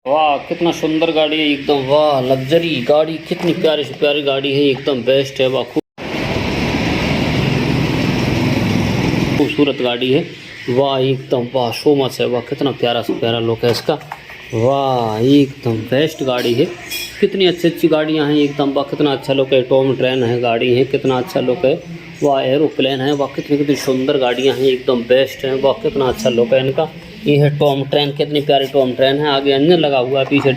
वाह कितना सुंदर गाड़ी है एकदम। वाह लग्जरी गाड़ी, कितनी प्यारी से प्यारी गाड़ी है एकदम बेस्ट है। वाह खूबसूरत गाड़ी है। वाह एकदम वाह शो मच है। वाह कितना प्यारा से प्यारा लुक है इसका। वाह एकदम बेस्ट गाड़ी है। कितनी अच्छी अच्छी गाड़ियाँ हैं एकदम। वाह कितना अच्छा लुक है। टॉम ट्रेन है गाड़ी है, कितना अच्छा लुक है। वाह एरोप्लेन है। वाह कितनी कितनी सुंदर गाड़ियाँ हैं एकदम बेस्ट हैं। वाह कितना अच्छा लुक है इनका। ये है टॉम ट्रेन, कितनी प्यारी टॉम ट्रेन है। आगे इंजन लगा हुआ है, पीछे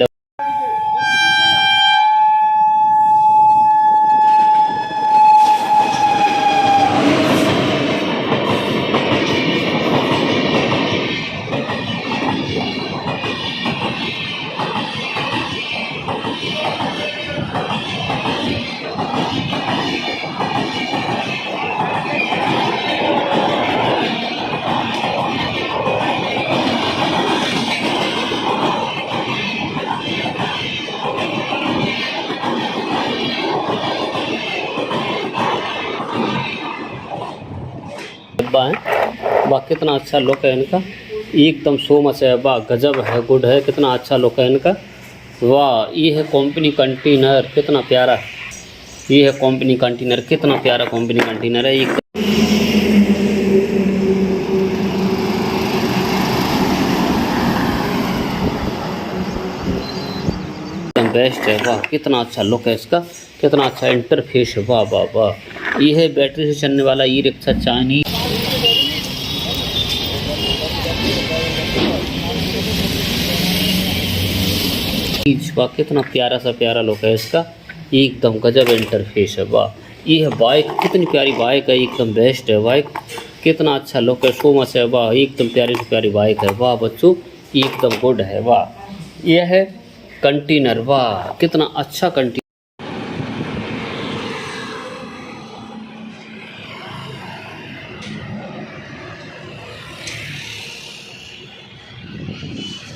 डब्बा है। वाह कितना अच्छा लुक है इनका एकदम सो मच है। वाह गजब है, गुड है, कितना अच्छा लुक है इनका। वाह ये है कंपनी कंटेनर, कितना प्यारा। ये है कंपनी कंटेनर, कितना प्यारा कंपनी कंटेनर है एकदम बेस्ट है। वाह कितना अच्छा लुक है इसका, कितना अच्छा इंटरफेस है। वाह वाह वाह। ये है बैटरी से चलने वाला ई रिक्शा चाइनीज। वाह कितना प्यारा सा प्यारा लुक है इसका एकदम गजब इंटरफेस है। वाह ये है बाइक, कितनी प्यारी बाइक है एकदम बेस्ट है। बाइक कितना अच्छा लुक है, सो मच है। वाह एकदम प्यारी से प्यारी बाइक है। वाह बच्चों एकदम गुड है। वाह यह है कंटेनर। वाह कितना अच्छा कंटेनर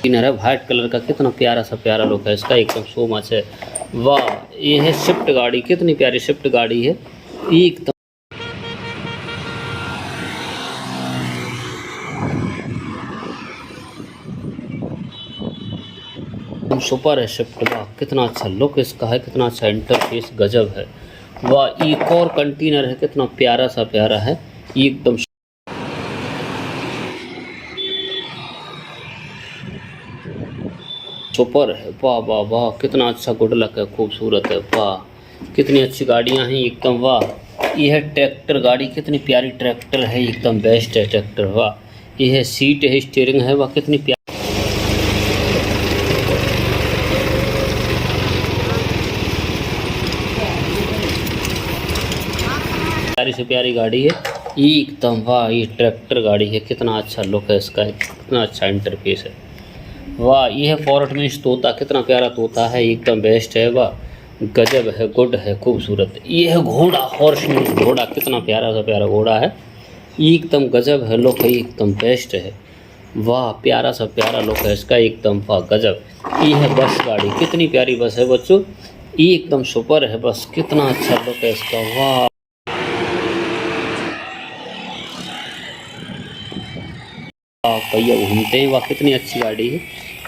है, वाइट कलर का, कितना प्यारा सा प्यारा लुक है इसका एकदम सो मच है। वाह ये है स्विफ्ट गाड़ी, कितनी प्यारी स्विफ्ट गाड़ी है एकदम सुपर है स्विफ्ट। वाह कितना अच्छा लुक इसका है, कितना अच्छा इंटरफेस गजब है। वाह एक और कंटेनर है, कितना प्यारा सा प्यारा है एकदम सुपर है। वाह वाह वाह कितना अच्छा गुड लक है, खूबसूरत है। वाह कितनी अच्छी गाड़ियां हैं एकदम। वाह यह है ट्रैक्टर गाड़ी, कितनी प्यारी ट्रैक्टर है एकदम बेस्ट है ट्रैक्टर। वाह यह है सीट है, स्टीयरिंग है। वाह कितनी प्यारी से प्यारी गाड़ी है एकदम। वाह ये ट्रैक्टर गाड़ी है, कितना अच्छा लुक है इसका, कितना अच्छा इंटरफेस है। वाह ये है फोर्ट मीन्स तोता, कितना प्यारा तोता है एकदम बेस्ट है। वाह गजब है, गुड है, खूबसूरत। ये है घोड़ा, हॉर्स मीन्स घोड़ा, कितना प्यारा सा प्यारा घोड़ा है एकदम गजब है, लुक है एकदम बेस्ट है। वाह प्यारा सा प्यारा लुक है इसका एकदम। वाह गजब। ये है बस गाड़ी, कितनी प्यारी बस है बच्चों एकदम सुपर है बस, कितना अच्छा लुक है इसका। वाह पहिया घूमते हैं। वाह कितनी अच्छी गाड़ी है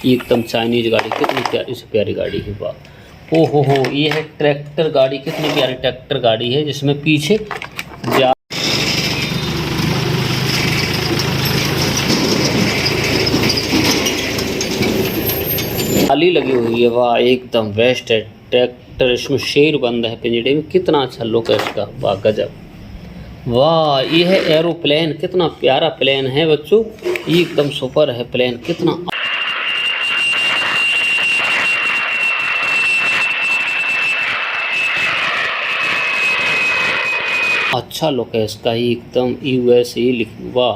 एकदम चाइनीज गाड़ी, कितनी प्यारी से प्यारी गाड़ी है। वाह ओ हो ये है ट्रैक्टर गाड़ी, कितनी प्यारी ट्रैक्टर गाड़ी है जिसमें पीछे जाली लगी हुई है। वाह एकदम बेस्ट है ट्रैक्टर, इसमें शेर बंद है पिंजड़े में, कितना अच्छा लुक है इसका। वाह गजब। वाह ये है एरोप्लेन, कितना प्यारा प्लेन है बच्चों एकदम सुपर है प्लेन, कितना अच्छा लुक है इसका एकदम। USA वाह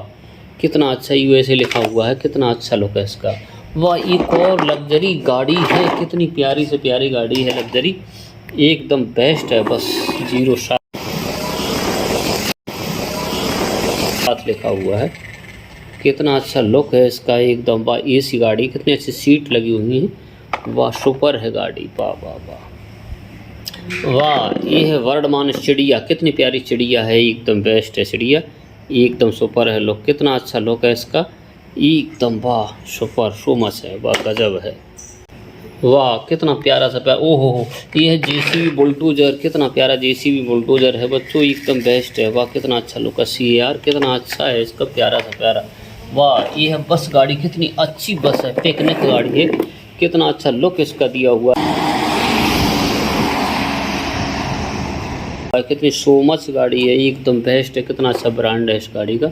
कितना अच्छा USA लिखा हुआ है, कितना अच्छा लुक है इसका। वाह एक और लग्जरी गाड़ी है, कितनी प्यारी से प्यारी गाड़ी है लग्जरी एकदम बेस्ट है बस। 07 लिखा हुआ है, कितना अच्छा लुक है इसका एकदम। वाह AC गाड़ी, कितनी अच्छी सीट लगी हुई है। वाह सुपर है गाड़ी। वाह वाह वाह वाह ये है वर्धमान चिड़िया, कितनी प्यारी चिड़िया है एकदम बेस्ट है चिड़िया एकदम सुपर है लुक, कितना अच्छा लुक है इसका एकदम। वाह सुपर सो मच है, वाह गजब है। वाह कितना प्यारा सा प्यारा, ओहो हो, ये है जेसीबी बुलडोजर, कितना प्यारा जेसीबी बुलडोजर है बच्चों, एकदम बेस्ट है। वाह कितना अच्छा लुक है यार, कितना अच्छा है इसका, प्यारा सा प्यारा। वाह ये है बस गाड़ी, कितनी अच्छी बस है, पिकनिक गाड़ी है, कितना अच्छा लुक इसका दिया हुआ है। कितनी सो मच गाड़ी है, एकदम बेस्ट है, कितना अच्छा ब्रांड है इस गाड़ी का।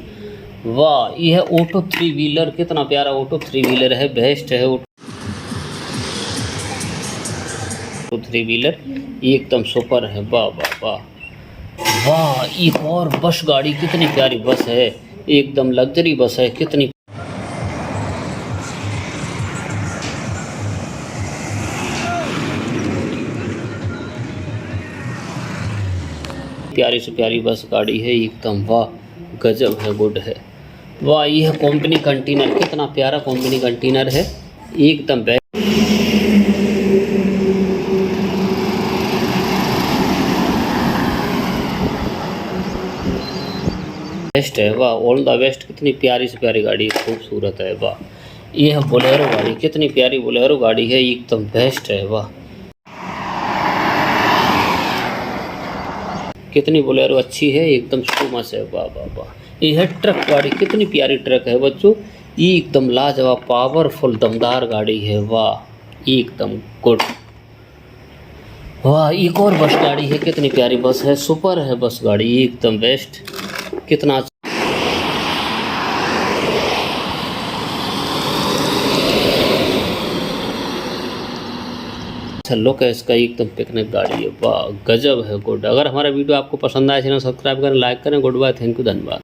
वाह ये है ऑटो 3 व्हीलर, कितना प्यारा ऑटो 3 व्हीलर है, बेस्ट है ऑटो 3 व्हीलर, एकदम सुपर है। वाह वाह वाह वाह, एक और बस गाड़ी, कितनी प्यारी बस है, एकदम लग्जरी बस है, कितनी प्यारी से प्यारी बस गाड़ी है एकदम। वाह गजब है, गुड है। वाह ये है कंपनी कंटेनर, कितना प्यारा कंपनी कंटेनर है, एकदम बेस्ट है। वाह ऑल द बेस्ट, कितनी प्यारी से प्यारी गाड़ी है, खूबसूरत है। वाह ये है बोलेरो गाड़ी, कितनी प्यारी बोलेरो गाड़ी है, एकदम बेस्ट है। वाह कितनी बोलेरो अच्छी है, एकदम फेमस है। वाह वाह वाह, ये है ट्रक गाड़ी, कितनी प्यारी ट्रक है बच्चों, ये एकदम लाजवाब पावरफुल दमदार गाड़ी है। वाह एकदम गुड। वाह एक और बस गाड़ी है, कितनी प्यारी बस है, सुपर है बस गाड़ी, एकदम बेस्ट, कितना अच्छा लुक है इसका, एकदम पिकनिक गाड़ी है। वाह गजब है, गुड। अगर हमारा वीडियो आपको पसंद आए चैनल सब्सक्राइब करें, लाइक करें। गुड बाय, थैंक यू, धन्यवाद।